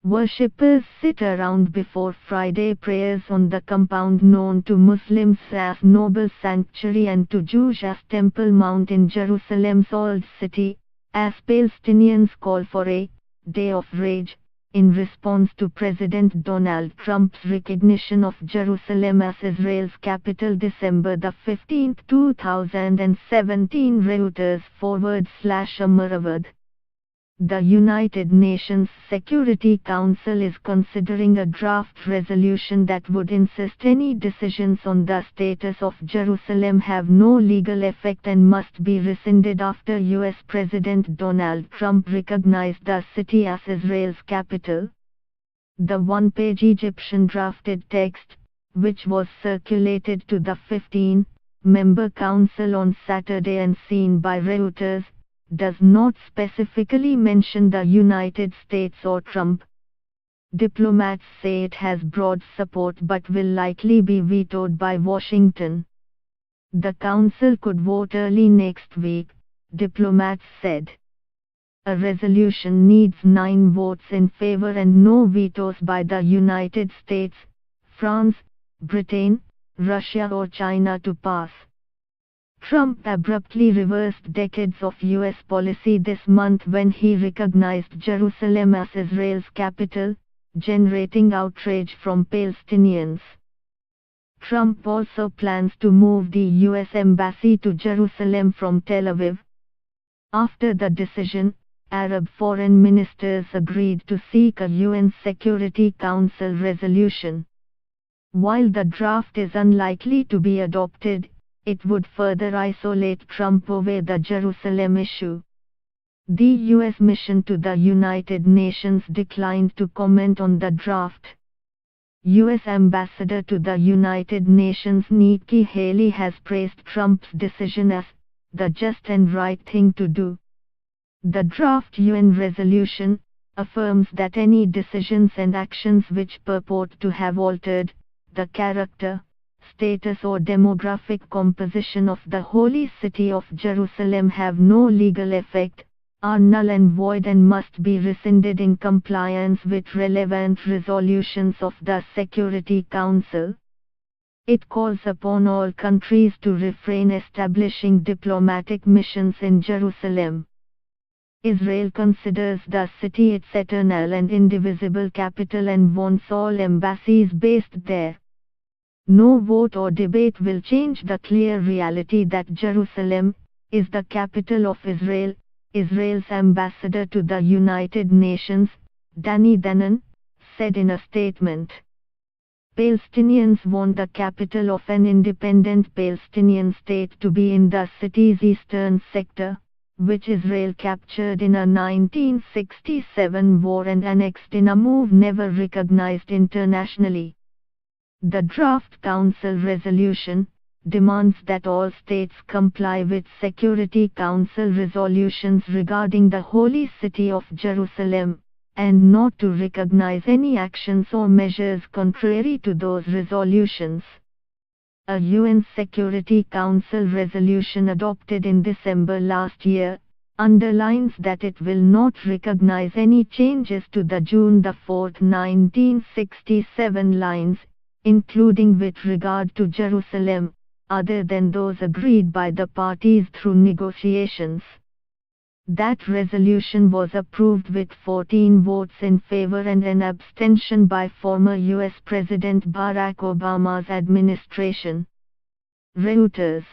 Worshippers sit around before Friday prayers on the compound known to Muslims as Noble Sanctuary and to Jews as Temple Mount in Jerusalem's Old City, as Palestinians call for a day of rage, in response to President Donald Trump's recognition of Jerusalem as Israel's capital December 15, 2017. Reuters /Amravard. The United Nations Security Council is considering a draft resolution that would insist any decisions on the status of Jerusalem have no legal effect and must be rescinded after U.S. President Donald Trump recognized the city as Israel's capital. The one-page Egyptian drafted text, which was circulated to the 15-member council on Saturday and seen by Reuters, does not specifically mention the United States or Trump. Diplomats say it has broad support but will likely be vetoed by Washington. The council could vote early next week, diplomats said. A resolution needs 9 votes in favor and no vetoes by the United States, France, Britain, Russia or China to pass. Trump abruptly reversed decades of U.S. policy this month when he recognized Jerusalem as Israel's capital, generating outrage from Palestinians. Trump also plans to move the U.S. embassy to Jerusalem from Tel Aviv. After the decision, Arab foreign ministers agreed to seek a UN Security Council resolution. While the draft is unlikely to be adopted, it would further isolate Trump over the Jerusalem issue. The U.S. mission to the United Nations declined to comment on the draft. U.S. Ambassador to the United Nations Nikki Haley has praised Trump's decision as the just and right thing to do. The draft UN resolution affirms that any decisions and actions which purport to have altered the character, status or demographic composition of the holy city of Jerusalem have no legal effect, are null and void and must be rescinded in compliance with relevant resolutions of the Security Council. It calls upon all countries to refrain establishing diplomatic missions in Jerusalem. Israel considers the city its eternal and indivisible capital and wants all embassies based there. No vote or debate will change the clear reality that Jerusalem is the capital of Israel, Israel's ambassador to the United Nations, Danny Danon, said in a statement. Palestinians want the capital of an independent Palestinian state to be in the city's eastern sector, which Israel captured in a 1967 war and annexed in a move never recognized internationally. The draft Council resolution demands that all states comply with Security Council resolutions regarding the holy city of Jerusalem, and not to recognize any actions or measures contrary to those resolutions. A UN Security Council resolution adopted in December last year underlines that it will not recognize any changes to the June 4, 1967 lines, including with regard to Jerusalem, other than those agreed by the parties through negotiations. That resolution was approved with 14 votes in favor and an abstention by former U.S. President Barack Obama's administration. Reuters.